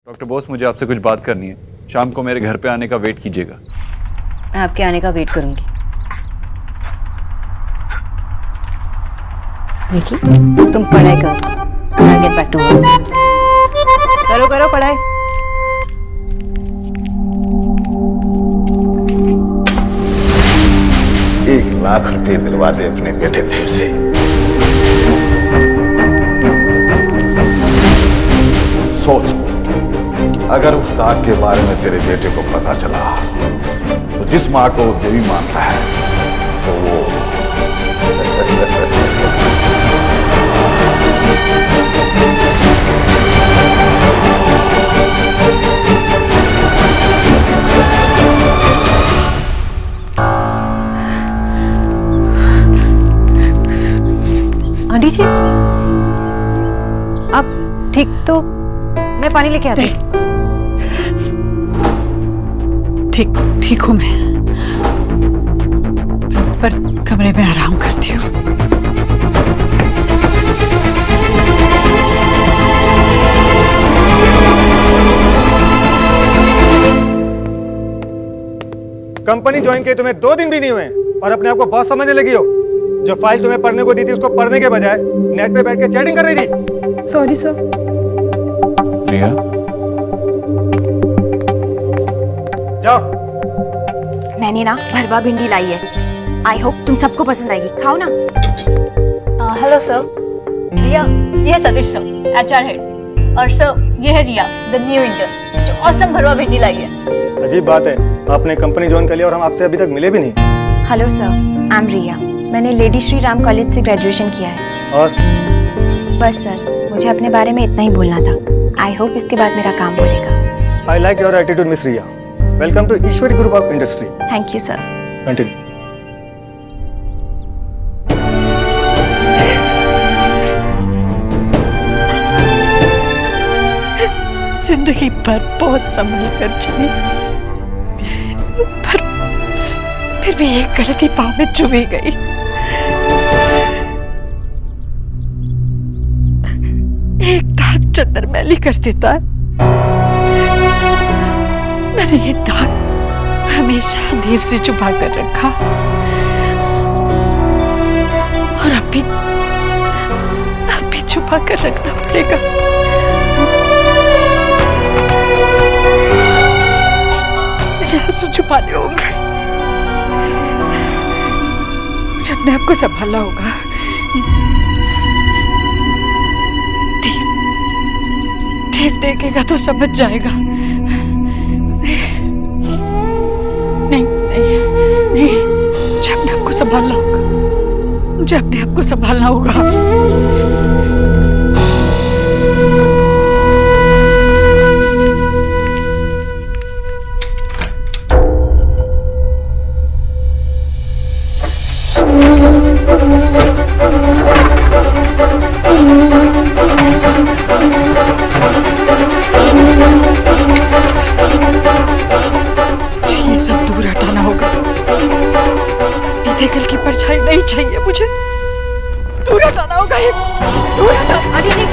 Doctor Bose, मुझे आपसे कुछ बात करनी है। शाम को मेरे घर पे आने का वेट कीजिएगा। मैं आपके आने का वेट करूंगी। निकी, तुम पढ़ाई करो। I'll get back to work. करो करो पढ़ाई। ₹1,00,000 दिलवा दे अपने बेटे देव से। सोच, अगर उस दाग के बारे में तेरे बेटे को पता चला तो जिस माँ को वो देवी मानता है तो वो आंटी जी, आप ठीक तो? मैं पानी लेके आती हूँ। ठीक हूँ मैं, पर कमरे में आराम करती हूँ। कंपनी ज्वाइन किए तुम्हें 2 दिन भी नहीं हुए और अपने आप को बॉस समझने लगी हो। जो फाइल तुम्हें पढ़ने को दी थी उसको पढ़ने के बजाय नेट पे बैठ के चैटिंग कर रही थी। Sorry sir. रिया, जाओ। मैंने ना भरवा भिंडी लाई है। आई होप तुम सबको पसंद आएगी, खाओ ना। हेलो सर, रिया, ये है सतीश सर, एचआर हेड, और सर ये है रिया, द न्यू इंटर्न, जो ऑसम भरवा भिंडी लाई है। अजीब बात है, आपने कंपनी ज्वाइन कर लिया और हम आपसे अभी तक मिले भी नहीं। हेलो सर, आई एम रिया। मैंने लेडी श्री राम कॉलेज से ग्रेजुएशन किया है। और बस सर, मुझे अपने बारे में इतना ही बोलना था। आई होप इसके बाद मेरा काम बोलेगा। I like your attitude miss Riya. Welcome to Ishwari group of industry. Thank you sir. Continue. जिंदगी भर बहुत संभल कर चली, पर फिर भी एक गलती पाँव में चुभी गई। एक दाग चंदर मैली कर देता है। मैंने ये दाग हमेशा देव से छुपा कर रखा, और अब भी छुपा कर रखना पड़ेगा। मेरे आंसू छुपाने होंगे, मुझे अपने आप को संभालना होगा। देव देखेगा तो समझ जाएगा। नहीं नहीं नहीं, मुझे अपने आप को संभालना होगा। मुझे अपने आप को संभालना होगा। सब दूर हटाना होगा। इस पीते कल की परछाई नहीं चाहिए मुझे। दूर हटाना होगा, इस दूर हटाना। आंटी जी,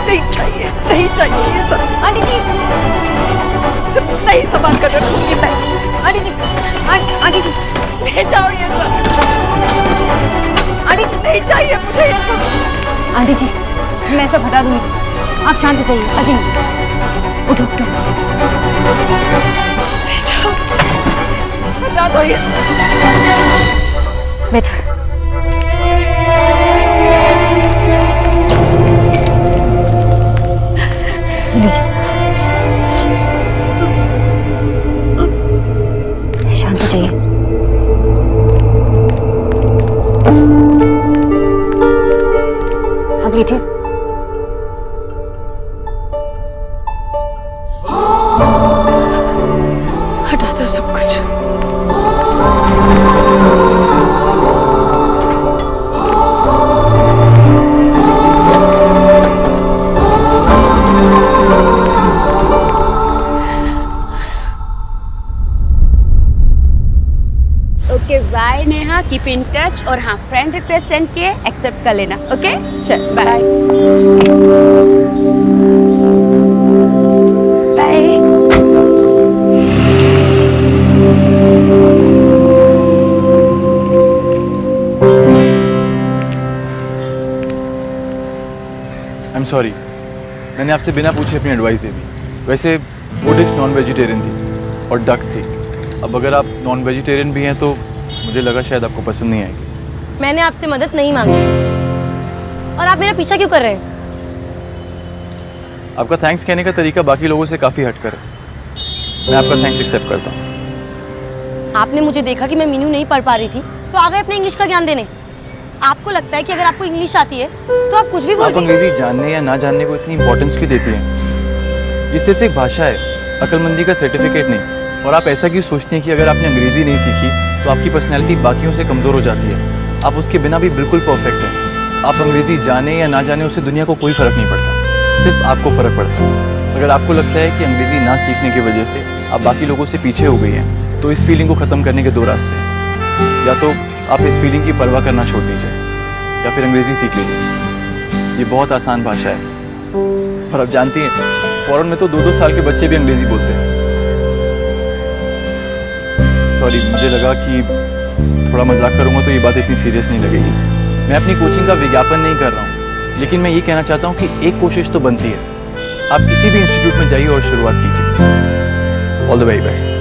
नहीं चाहिए ये सब। आंटी जी, सब नहीं संभाल कर रखूंगी मैं। आंटी जी, आंटी जी, ले जाओ ये सब। आंटी जी, नहीं चाहिए मुझे ये सब। आंटी जी, मैं सब हटा दूंगी। आप शांत हो जाइए। अजय, उठो उठो। बता दो ये। बैठो। लीजिए। शांत हो जाइए। अब लेटिए। हटा दो सब कुछ। Okay bye Neha, keep in touch, और हाँ फ्रेंड रिक्वेस्ट सेंड किए, एक्सेप्ट कर लेना। ओके चल बाय। सॉरी, मैंने आपसे बिना पूछे अपनी एडवाइस दे दी। वैसे वो डिश नॉन वेजिटेरियन थी और डक थी। अब अगर आप नॉन वेजिटेरियन भी हैं तो मुझे लगा शायद आपको पसंद नहीं आएगी। मैंने आपसे मदद नहीं मांगी और आप मेरा पीछा क्यों कर रहे हैं? आपका थैंक्स कहने का तरीका बाकी लोगों से काफ़ी हटकर है। मैं आपका थैंक्स एक्सेप्ट करता हूँ। आपने मुझे देखा कि मैं मीनू नहीं पढ़ पा रही थी तो आ गए अपने इंग्लिश का ज्ञान देने। आपको लगता है कि अगर आपको इंग्लिश आती है तो आप कुछ भी बोल आप अंग्रेजी जानने या ना जानने को इतनी इंपॉर्टेंस क्यों देती हैं? ये सिर्फ एक भाषा है, अक्लमंदी का सर्टिफिकेट नहीं। और आप ऐसा क्यों सोचती हैं कि अगर आपने अंग्रेजी नहीं सीखी तो आपकी पर्सनैलिटी बाकियों से कमज़ोर हो जाती है? आप उसके बिना भी बिल्कुल परफेक्ट हैं। आप अंग्रेजी जाने या ना जाने उससे दुनिया को कोई फ़र्क नहीं पड़ता, सिर्फ आपको फ़र्क पड़ता है। अगर आपको लगता है कि अंग्रेजी ना सीखने की वजह से आप बाकी लोगों से पीछे हो गई हैं तो इस फीलिंग को ख़त्म करने के दो रास्ते हैं। या तो आप इस फीलिंग की परवाह करना छोड़ दीजिए या फिर अंग्रेजी सीख लीजिए। ये बहुत आसान भाषा है और आप जानती हैं फॉरेन में तो 2-2 साल के बच्चे भी अंग्रेजी बोलते हैं। सॉरी, मुझे लगा कि थोड़ा मजाक करूंगा तो ये बात इतनी सीरियस नहीं लगेगी। मैं अपनी कोचिंग का विज्ञापन नहीं कर रहा हूँ, लेकिन मैं ये कहना चाहता हूँ कि एक कोशिश तो बनती है। आप किसी भी इंस्टीट्यूट में जाइए और शुरुआत कीजिए। All the very best.